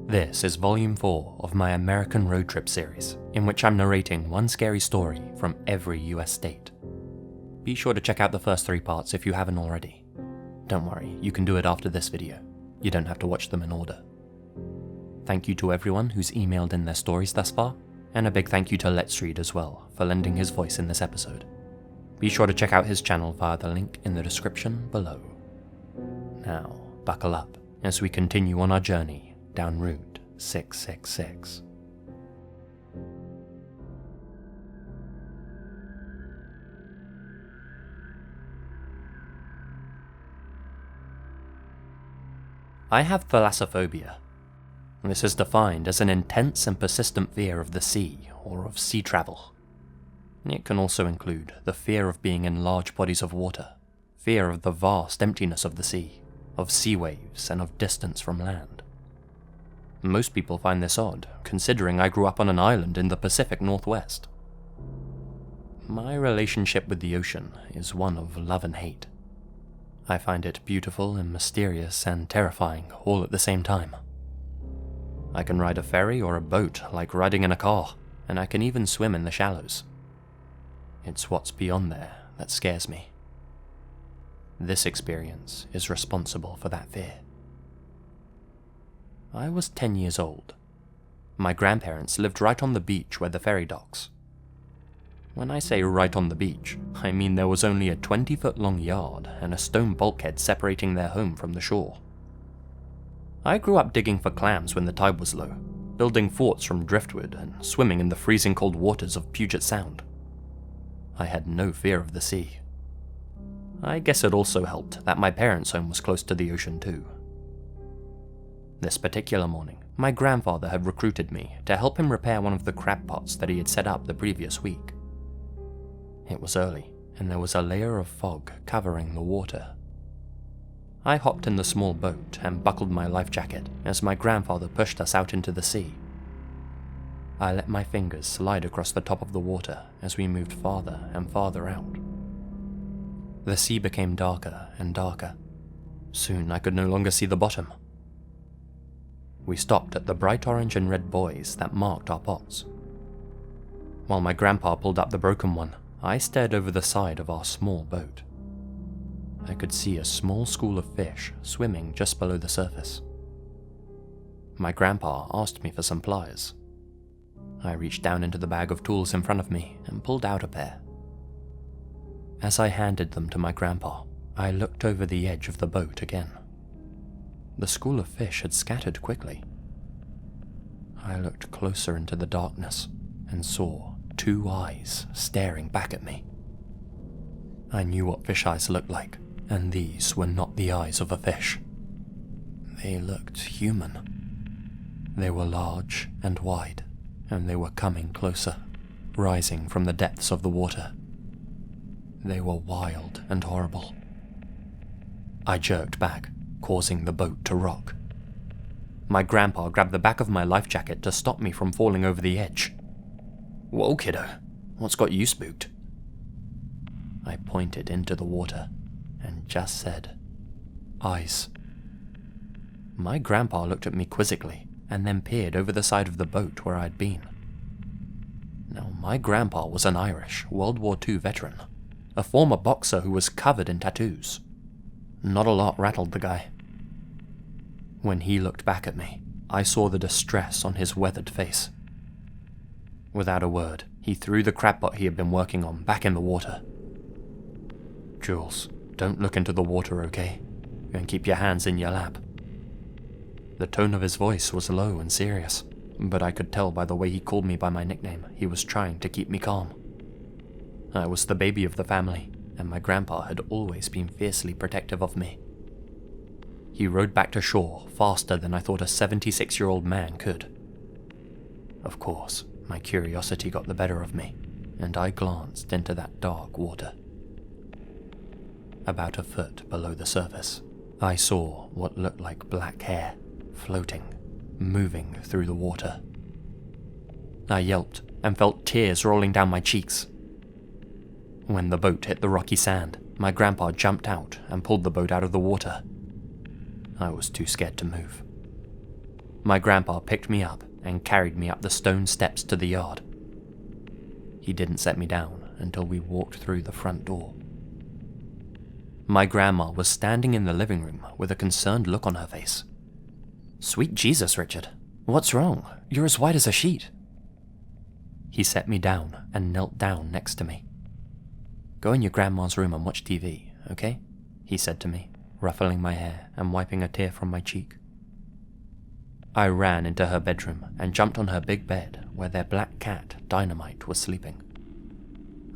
This is Volume 4 of my American road trip series, in which I'm narrating one scary story from every US state. Be sure to check out the first 3 parts if you haven't already. Don't worry, you can do it after this video. You don't have to watch them in order. Thank you to everyone who's emailed in their stories thus far, and a big thank you to Let's Read as well for lending his voice in this episode. Be sure to check out his channel via the link in the description below. Now, buckle up as we continue on our journey down Route 666. I have thalassophobia. This is defined as an intense and persistent fear of the sea or of sea travel. It can also include the fear of being in large bodies of water, fear of the vast emptiness of the sea, of sea waves, and of distance from land. Most people find this odd, considering I grew up on an island in the Pacific Northwest. My relationship with the ocean is one of love and hate. I find it beautiful and mysterious and terrifying all at the same time. I can ride a ferry or a boat like riding in a car, and I can even swim in the shallows. It's what's beyond there that scares me. This experience is responsible for that fear. I was 10 years old. My grandparents lived right on the beach where the ferry docks. When I say right on the beach, I mean there was only a 20-foot-long yard and a stone bulkhead separating their home from the shore. I grew up digging for clams when the tide was low, building forts from driftwood and swimming in the freezing cold waters of Puget Sound. I had no fear of the sea. I guess it also helped that my parents' home was close to the ocean too. This particular morning, my grandfather had recruited me to help him repair one of the crab pots that he had set up the previous week. It was early, and there was a layer of fog covering the water. I hopped in the small boat and buckled my life jacket as my grandfather pushed us out into the sea. I let my fingers slide across the top of the water as we moved farther and farther out. The sea became darker and darker. Soon I could no longer see the bottom. We stopped at the bright orange and red buoys that marked our pots. While my grandpa pulled up the broken one, I stared over the side of our small boat. I could see a small school of fish swimming just below the surface. My grandpa asked me for some pliers. I reached down into the bag of tools in front of me and pulled out a pair. As I handed them to my grandpa, I looked over the edge of the boat again. The school of fish had scattered quickly. I looked closer into the darkness and saw 2 eyes staring back at me. I knew what fish eyes looked like, and these were not the eyes of a fish. They looked human. They were large and wide, and they were coming closer, rising from the depths of the water. They were wild and horrible. I jerked back, causing the boat to rock. My grandpa grabbed the back of my life jacket to stop me from falling over the edge. "Whoa, kiddo, what's got you spooked?" I pointed into the water and just said, "Eyes." My grandpa looked at me quizzically and then peered over the side of the boat where I'd been. Now, my grandpa was an Irish World War II veteran, a former boxer who was covered in tattoos. Not a lot rattled the guy. When he looked back at me, I saw the distress on his weathered face. Without a word, he threw the crab pot he had been working on back in the water. "Jules, don't look into the water, okay? And keep your hands in your lap." The tone of his voice was low and serious, but I could tell by the way he called me by my nickname he was trying to keep me calm. I was the baby of the family, and my grandpa had always been fiercely protective of me. He rowed back to shore faster than I thought a 76-year-old man could. Of course, my curiosity got the better of me, and I glanced into that dark water. About a foot below the surface, I saw what looked like black hair floating, moving through the water. I yelped and felt tears rolling down my cheeks. When the boat hit the rocky sand, my grandpa jumped out and pulled the boat out of the water. I was too scared to move. my grandpa picked me up and carried me up the stone steps to the yard. He didn't set me down until we walked through the front door. My grandma was standing in the living room with a concerned look on her face. "Sweet Jesus, Richard. What's wrong? You're as white as a sheet." He set me down and knelt down next to me. "Go in your grandma's room and watch TV, okay?" he said to me, ruffling my hair and wiping a tear from my cheek. I ran into her bedroom and jumped on her big bed where their black cat, Dynamite, was sleeping.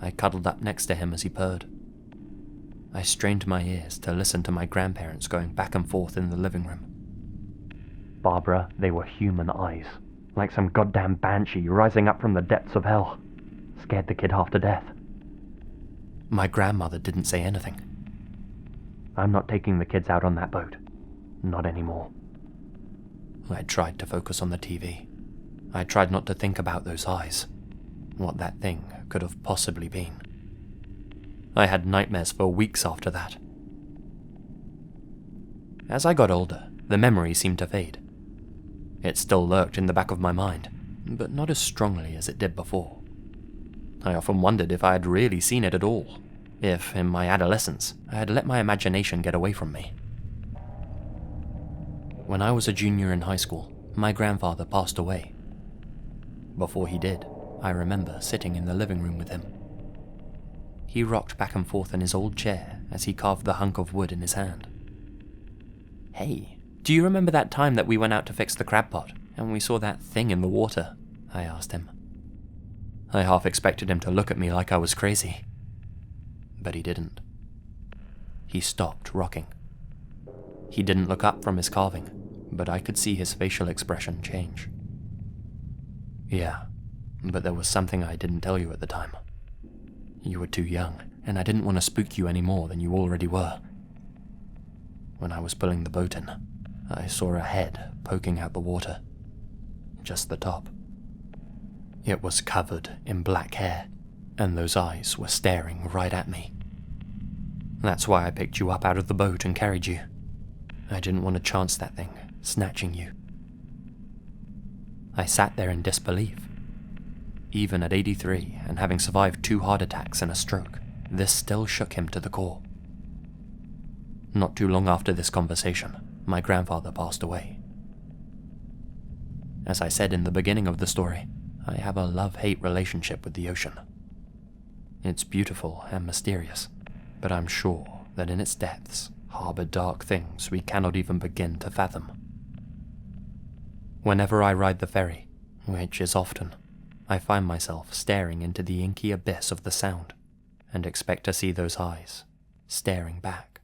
I cuddled up next to him as he purred. I strained my ears to listen to my grandparents going back and forth in the living room. "Barbara, they were human eyes, like some goddamn banshee rising up from the depths of hell. Scared the kid half to death." My grandmother didn't say anything. "I'm not taking the kids out on that boat. Not anymore." I tried to focus on the TV. I tried not to think about those eyes, what that thing could have possibly been. I had nightmares for weeks after that. As I got older, the memory seemed to fade. It still lurked in the back of my mind, but not as strongly as it did before. I often wondered if I had really seen it at all, if, in my adolescence, I had let my imagination get away from me. When I was a junior in high school, my grandfather passed away. Before he did, I remember sitting in the living room with him. He rocked back and forth in his old chair as he carved the hunk of wood in his hand. "Hey, do you remember that time that we went out to fix the crab pot and we saw that thing in the water?" I asked him. I half expected him to look at me like I was crazy, but he didn't. He stopped rocking. He didn't look up from his carving, but I could see his facial expression change. "Yeah, but there was something I didn't tell you at the time. You were too young, and I didn't want to spook you any more than you already were. When I was pulling the boat in, I saw a head poking out the water. Just the top. It was covered in black hair, and those eyes were staring right at me. That's why I picked you up out of the boat and carried you. I didn't want to chance that thing snatching you." I sat there in disbelief. Even at 83 and having survived 2 heart attacks and a stroke, this still shook him to the core. Not too long after this conversation, my grandfather passed away. As I said in the beginning of the story, I have a love-hate relationship with the ocean. It's beautiful and mysterious, but I'm sure that in its depths harbor dark things we cannot even begin to fathom. Whenever I ride the ferry, which is often, I find myself staring into the inky abyss of the Sound and expect to see those eyes staring back.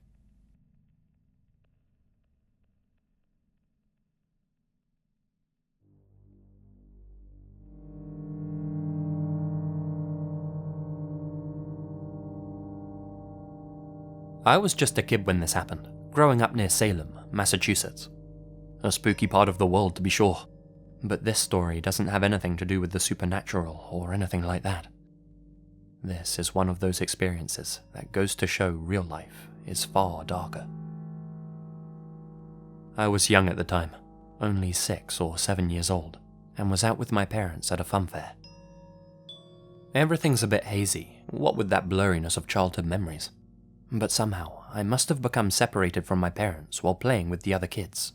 I was just a kid when this happened, growing up near Salem, Massachusetts. A spooky part of the world, to be sure. But this story doesn't have anything to do with the supernatural or anything like that. This is one of those experiences that goes to show real life is far darker. I was young at the time, only 6 or 7 years old, and was out with my parents at a fun fair. Everything's a bit hazy, what with that blurriness of childhood memories. But somehow, I must have become separated from my parents while playing with the other kids.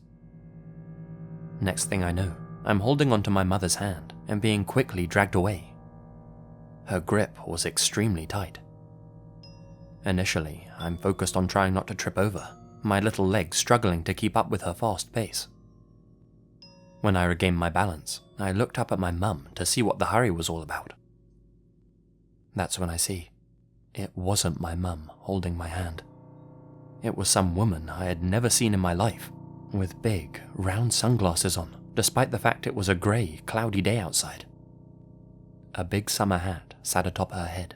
Next thing I know, I'm holding onto my mother's hand and being quickly dragged away. Her grip was extremely tight. Initially, I'm focused on trying not to trip over, my little legs struggling to keep up with her fast pace. When I regained my balance, I looked up at my mum to see what the hurry was all about. That's when I see it wasn't my mum holding my hand. It was some woman I had never seen in my life, with big, round sunglasses on, despite the fact it was a grey, cloudy day outside. A big summer hat sat atop her head.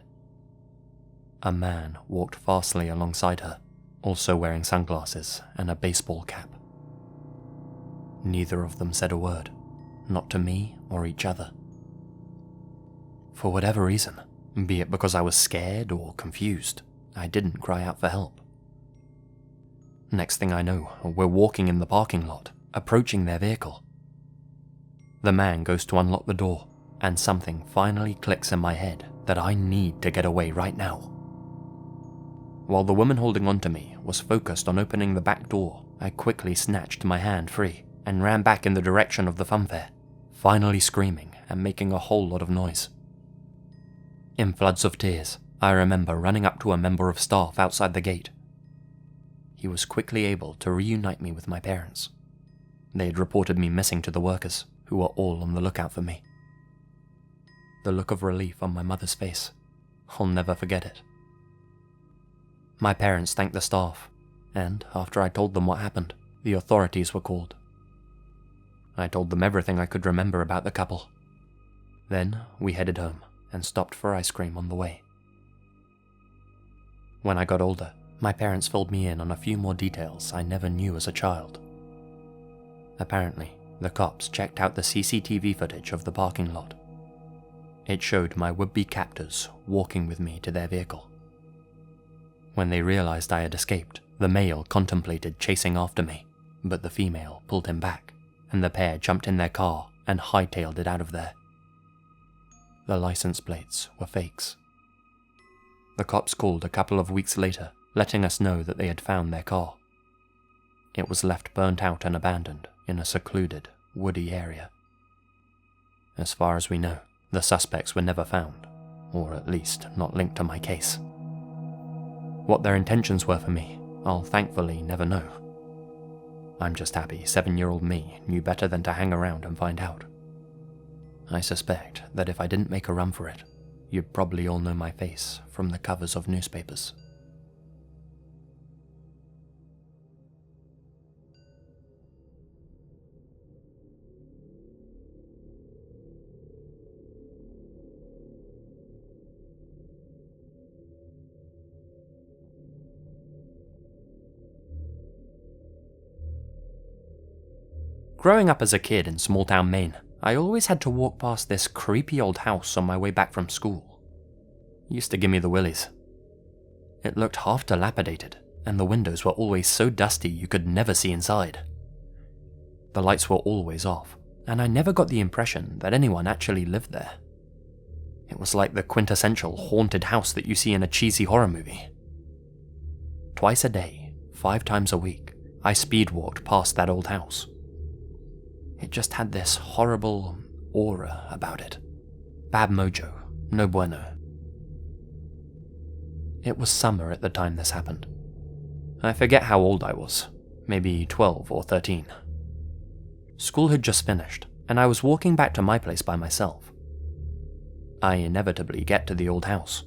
A man walked fastly alongside her, also wearing sunglasses and a baseball cap. Neither of them said a word, not to me or each other. For whatever reason, be it because I was scared or confused, I didn't cry out for help. Next thing I know, we're walking in the parking lot, approaching their vehicle. The man goes to unlock the door, and something finally clicks in my head that I need to get away right now. While the woman holding onto me was focused on opening the back door, I quickly snatched my hand free and ran back in the direction of the funfair, finally screaming and making a whole lot of noise. In floods of tears, I remember running up to a member of staff outside the gate. He was quickly able to reunite me with my parents. They had reported me missing to the workers, who were all on the lookout for me. The look of relief on my mother's face, I'll never forget it. My parents thanked the staff, and after I told them what happened, the authorities were called. I told them everything I could remember about the couple. Then we headed home and stopped for ice cream on the way. When I got older, my parents filled me in on a few more details I never knew as a child. Apparently, the cops checked out the CCTV footage of the parking lot. It showed my would-be captors walking with me to their vehicle. When they realized I had escaped, the male contemplated chasing after me, but the female pulled him back, and the pair jumped in their car and hightailed it out of there. The license plates were fakes. The cops called a couple of weeks later, letting us know that they had found their car. It was left burnt out and abandoned in a secluded, woody area. As far as we know, the suspects were never found, or at least not linked to my case. What their intentions were for me, I'll thankfully never know. I'm just happy 7-year-old me knew better than to hang around and find out. I suspect that if I didn't make a run for it, you'd probably all know my face from the covers of newspapers. Growing up as a kid in small-town Maine, I always had to walk past this creepy old house on my way back from school. It used to give me the willies. It looked half dilapidated, and the windows were always so dusty you could never see inside. The lights were always off, and I never got the impression that anyone actually lived there. It was like the quintessential haunted house that you see in a cheesy horror movie. Twice a day, 5 times a week, I speed-walked past that old house. It just had this horrible aura about it. Bad mojo, no bueno. It was summer at the time this happened. I forget how old I was, maybe 12 or 13. School had just finished, and I was walking back to my place by myself. I inevitably get to the old house,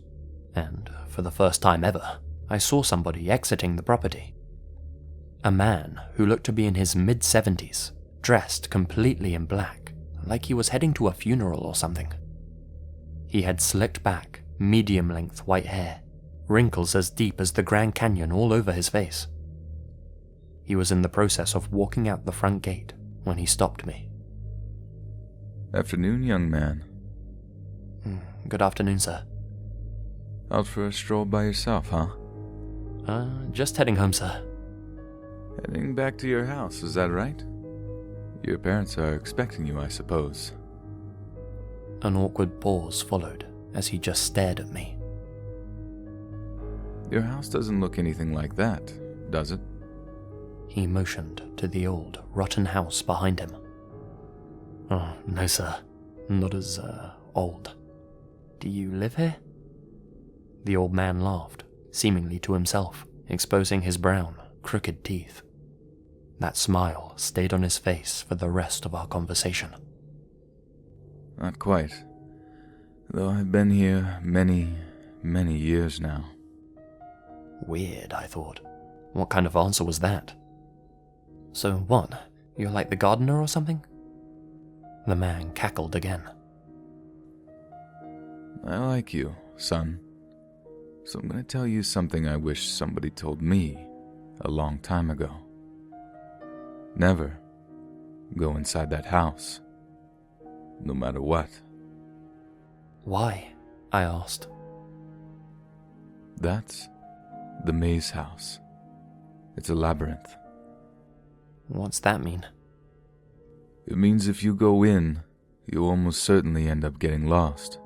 and for the first time ever, I saw somebody exiting the property. A man who looked to be in his mid-70s, dressed completely in black, like he was heading to a funeral or something. He had slicked back, medium-length white hair, wrinkles as deep as the Grand Canyon all over his face. He was in the process of walking out the front gate when he stopped me. Afternoon, young man. Good afternoon, sir. Out for a stroll by yourself, huh? Just heading home, sir. Heading back to your house, is that right? Your parents are expecting you, I suppose. An awkward pause followed as he just stared at me. Your house doesn't look anything like that, does it? He motioned to the old, rotten house behind him. Oh, no, sir. Not as, old. Do you live here? The old man laughed, seemingly to himself, exposing his brown, crooked teeth. That smile stayed on his face for the rest of our conversation. Not quite. Though I've been here many, many years now. Weird, I thought. What kind of answer was that? So what? You're like the gardener or something? The man cackled again. I like you, son. So I'm going to tell you something I wish somebody told me a long time ago. Never go inside that house, no matter what. Why? I asked. That's the maze house. It's a labyrinth. What's that mean? It means if you go in, you'll almost certainly end up getting lost.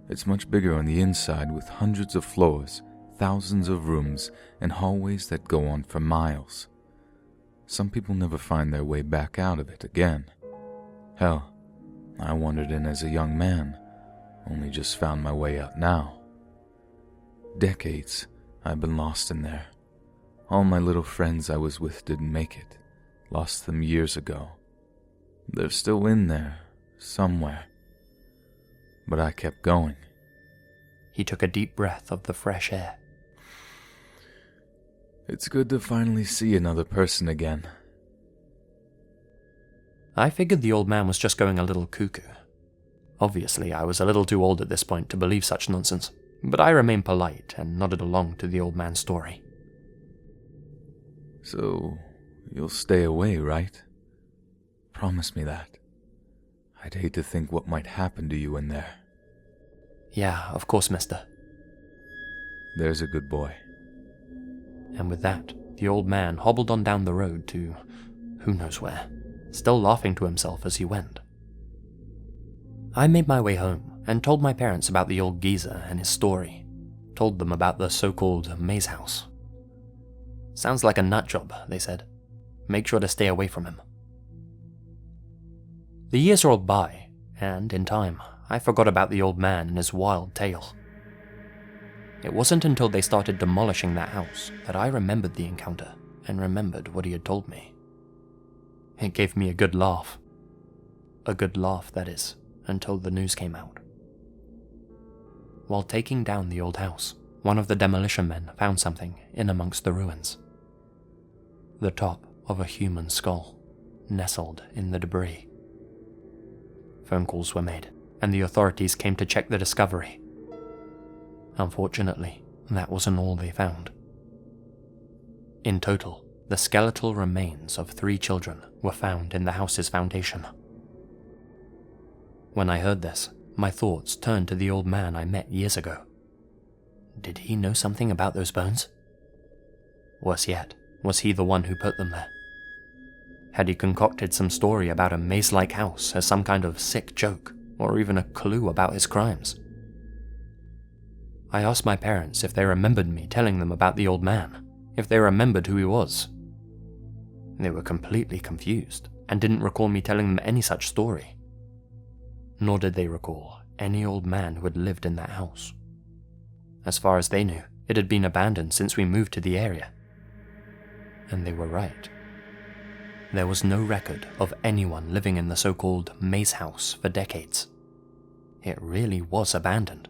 It's much bigger on the inside with hundreds of floors, thousands of rooms, and hallways that go on for miles. Some people never find their way back out of it again. Hell, I wandered in as a young man, only just found my way out now. Decades I've been lost in there. All my little friends I was with didn't make it. Lost them years ago. They're still in there, somewhere. But I kept going. He took a deep breath of the fresh air. It's good to finally see another person again. I figured the old man was just going a little cuckoo. Obviously, I was a little too old at this point to believe such nonsense, but I remained polite and nodded along to the old man's story. So, you'll stay away, right? Promise me that. I'd hate to think what might happen to you in there. Yeah, of course, mister. There's a good boy. And with that, the old man hobbled on down the road to who knows where, still laughing to himself as he went. I made my way home and told my parents about the old geezer and his story, told them about the so-called maze house. Sounds like a nut job, they said. Make sure to stay away from him. The years rolled by, and in time, I forgot about the old man and his wild tale. It wasn't until they started demolishing that house that I remembered the encounter and remembered what he had told me. It gave me a good laugh. A good laugh, that is, until the news came out. While taking down the old house, one of the demolition men found something in amongst the ruins. The top of a human skull, nestled in the debris. Phone calls were made, and the authorities came to check the discovery. Unfortunately, that wasn't all they found. In total, the skeletal remains of 3 children were found in the house's foundation. When I heard this, my thoughts turned to the old man I met years ago. Did he know something about those bones? Worse yet, was he the one who put them there? Had he concocted some story about a maze-like house as some kind of sick joke, or even a clue about his crimes? I asked my parents if they remembered me telling them about the old man, if they remembered who he was. They were completely confused, and didn't recall me telling them any such story. Nor did they recall any old man who had lived in that house. As far as they knew, it had been abandoned since we moved to the area. And they were right. There was no record of anyone living in the so-called maze house for decades. It really was abandoned.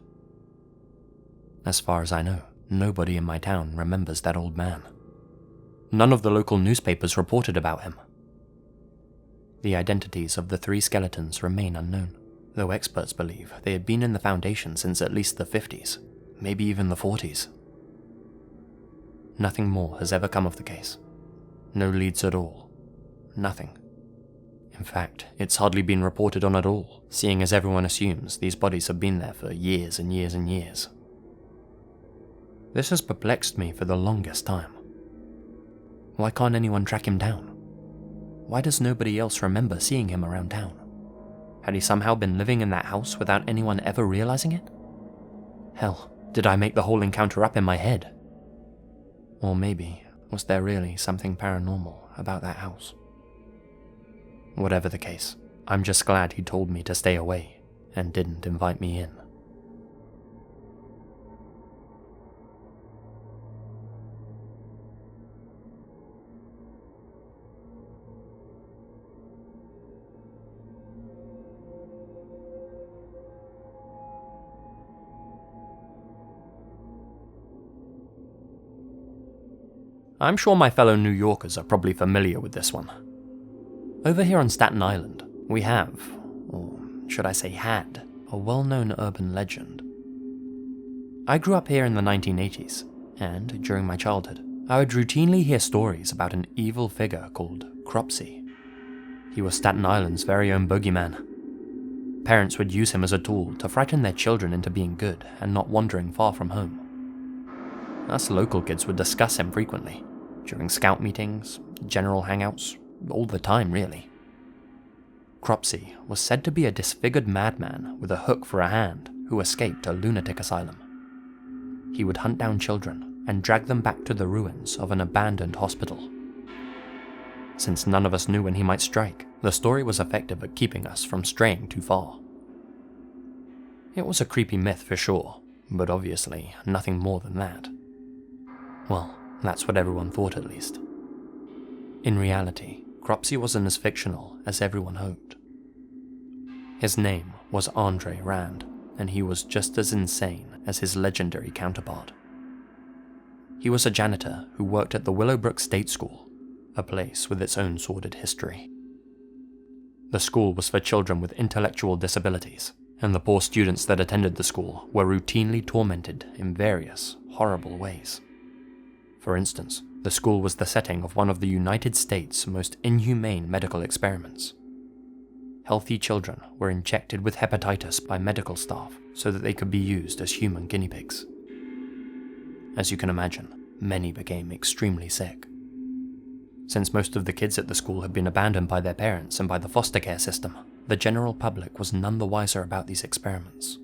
As far as I know, nobody in my town remembers that old man. None of the local newspapers reported about him. The identities of the 3 skeletons remain unknown, though experts believe they had been in the foundation since at least the 50s, maybe even the 40s. Nothing more has ever come of the case. No leads at all. Nothing. In fact, it's hardly been reported on at all, seeing as everyone assumes these bodies have been there for years and years and years. This has perplexed me for the longest time. Why can't anyone track him down? Why does nobody else remember seeing him around town? Had he somehow been living in that house without anyone ever realizing it? Hell, did I make the whole encounter up in my head? Or maybe, was there really something paranormal about that house? Whatever the case, I'm just glad he told me to stay away and didn't invite me in. I'm sure my fellow New Yorkers are probably familiar with this one. Over here on Staten Island, we have, or should I say had, a well-known urban legend. I grew up here in the 1980s, and during my childhood, I would routinely hear stories about an evil figure called Cropsy. He was Staten Island's very own boogeyman. Parents would use him as a tool to frighten their children into being good and not wandering far from home. Us local kids would discuss him frequently, during scout meetings, general hangouts, all the time really. Cropsey was said to be a disfigured madman with a hook for a hand who escaped a lunatic asylum. He would hunt down children and drag them back to the ruins of an abandoned hospital. Since none of us knew when he might strike, the story was effective at keeping us from straying too far. It was a creepy myth for sure, but obviously nothing more than that. Well, that's what everyone thought at least. In reality, Cropsey wasn't as fictional as everyone hoped. His name was Andre Rand, and he was just as insane as his legendary counterpart. He was a janitor who worked at the Willowbrook State School, a place with its own sordid history. The school was for children with intellectual disabilities, and the poor students that attended the school were routinely tormented in various horrible ways. For instance, the school was the setting of one of the United States' most inhumane medical experiments. Healthy children were injected with hepatitis by medical staff so that they could be used as human guinea pigs. As you can imagine, many became extremely sick. Since most of the kids at the school had been abandoned by their parents and by the foster care system, the general public was none the wiser about these experiments.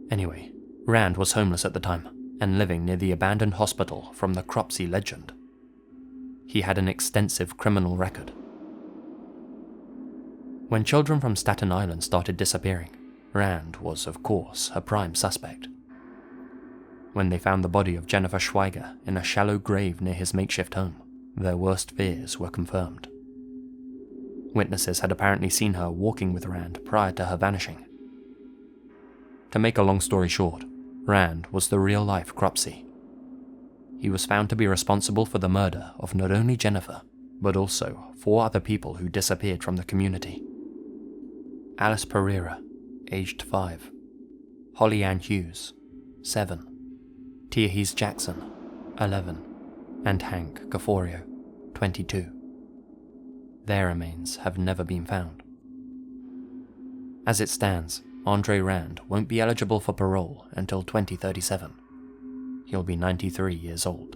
Anyway, Rand was homeless at the time, and living near the abandoned hospital from the Cropsey legend. He had an extensive criminal record. When children from Staten Island started disappearing, Rand was, of course, a prime suspect. When they found the body of Jennifer Schweiger in a shallow grave near his makeshift home, their worst fears were confirmed. Witnesses had apparently seen her walking with Rand prior to her vanishing. To make a long story short, Rand was the real-life Cropsey. He was found to be responsible for the murder of not only Jennifer, but also 4 other people who disappeared from the community. Alice Pereira, aged 5, Holly Ann Hughes, 7, Tiahese Jackson, 11, and Hank Gaforio, 22. Their remains have never been found. As it stands, Andre Rand won't be eligible for parole until 2037. He'll be 93 years old.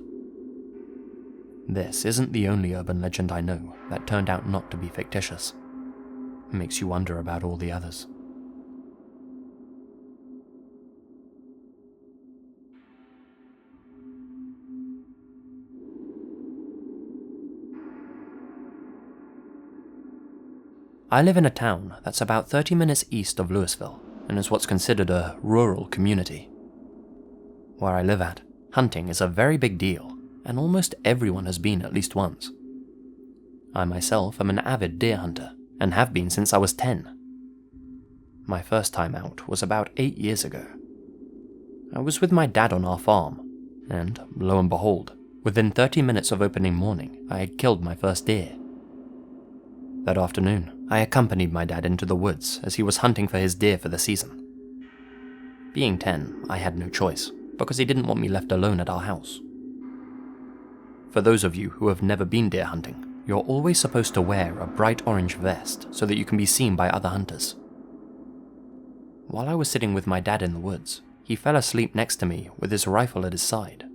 This isn't the only urban legend I know that turned out not to be fictitious. It makes you wonder about all the others. I live in a town that's about 30 minutes east of Louisville and is what's considered a rural community. Where I live at, hunting is a very big deal, and almost everyone has been at least once. I myself am an avid deer hunter, and have been since I was 10. My first time out was about 8 years ago. I was with my dad on our farm, and lo and behold, within 30 minutes of opening morning, I had killed my first deer. That afternoon, I accompanied my dad into the woods as he was hunting for his deer for the season. Being 10, I had no choice, because he didn't want me left alone at our house. For those of you who have never been deer hunting, you're always supposed to wear a bright orange vest so that you can be seen by other hunters. While I was sitting with my dad in the woods, he fell asleep next to me with his rifle at his side.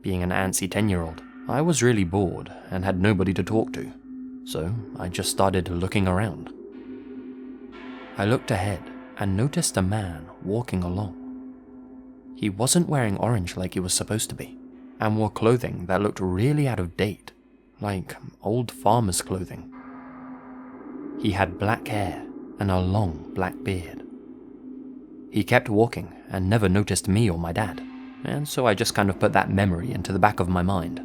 Being an antsy 10-year-old, I was really bored and had nobody to talk to. So I just started looking around. I looked ahead and noticed a man walking along. He wasn't wearing orange like he was supposed to be, and wore clothing that looked really out of date, like old farmer's clothing. He had black hair and a long black beard. He kept walking and never noticed me or my dad, and so I just kind of put that memory into the back of my mind.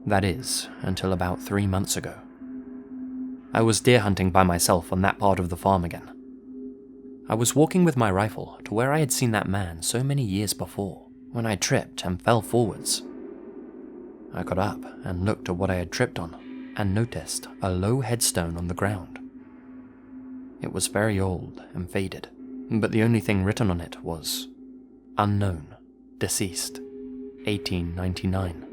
That is, until about 3 months ago. I was deer hunting by myself on that part of the farm again. I was walking with my rifle to where I had seen that man so many years before, when I tripped and fell forwards. I got up and looked at what I had tripped on, and noticed a low headstone on the ground. It was very old and faded, but the only thing written on it was, "Unknown, deceased, 1899.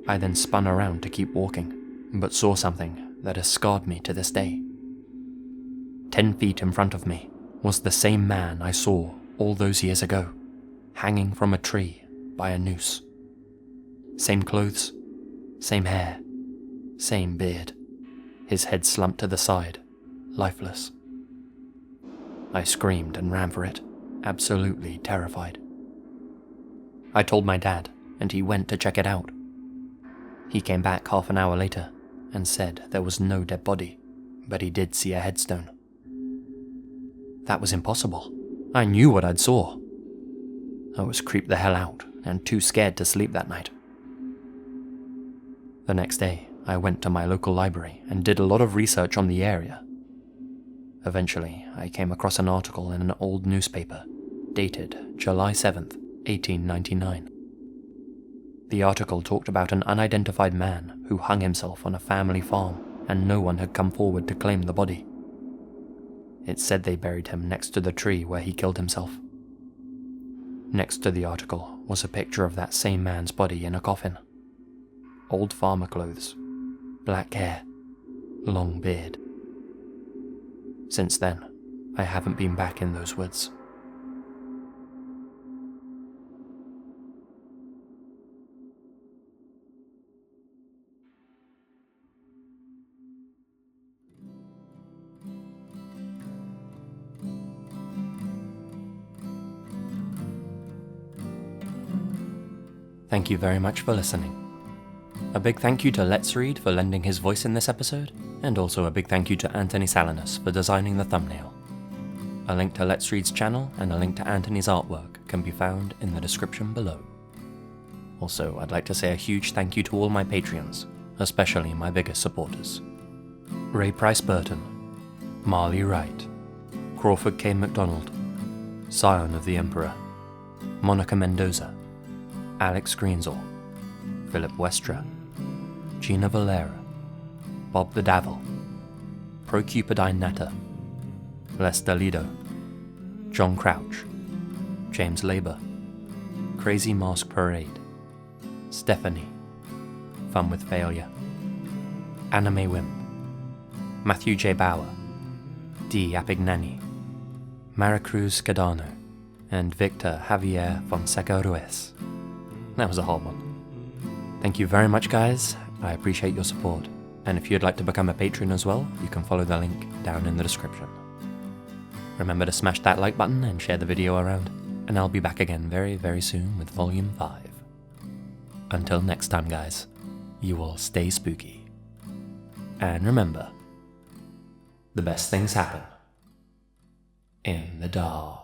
I then spun around to keep walking, but saw something that has scarred me to this day. 10 feet in front of me was the same man I saw all those years ago, hanging from a tree by a noose. Same clothes, same hair, same beard. his head slumped to the side, lifeless. I screamed and ran for it, absolutely terrified. I told my dad, and he went to check it out. He came back half an hour later and said there was no dead body, but he did see a headstone. That was impossible. I knew what I'd saw. I was creeped the hell out and too scared to sleep that night. The next day, I went to my local library and did a lot of research on the area. Eventually, I came across an article in an old newspaper, dated July 7th, 1899. The article talked about an unidentified man who hung himself on a family farm and no one had come forward to claim the body. It said they buried him next to the tree where he killed himself. Next to the article was a picture of that same man's body in a coffin. Old farmer clothes, black hair, long beard. Since then, I haven't been back in those woods. Thank you very much for listening. A big thank you to Let's Read for lending his voice in this episode, and also a big thank you to Anthony Salinas for designing the thumbnail. A link to Let's Read's channel and a link to Anthony's artwork can be found in the description below. Also, I'd like to say a huge thank you to all my Patreons, especially my biggest supporters. Ray Price Burton, Marley Wright, Crawford K. MacDonald, Scion of the Emperor, Monica Mendoza, Alex Greensall, Philip Westra, Gina Valera, Bob the Davil, Procupidine Natter, Lester Lido, John Crouch, James Labour, Crazy Mask Parade, Stephanie, Fun with Failure, Anime Wimp, Matthew J. Bauer, D. Apignani, Maricruz Cadano, and Victor Javier Fonseca Ruiz. That was a hard one. Thank you very much, guys. I appreciate your support. And if you'd like to become a patron as well, you can follow the link down in the description. Remember to smash that like button and share the video around, and I'll be back again very, very soon with Volume 5. Until next time, guys, you all stay spooky. And remember, the best things happen in the dark.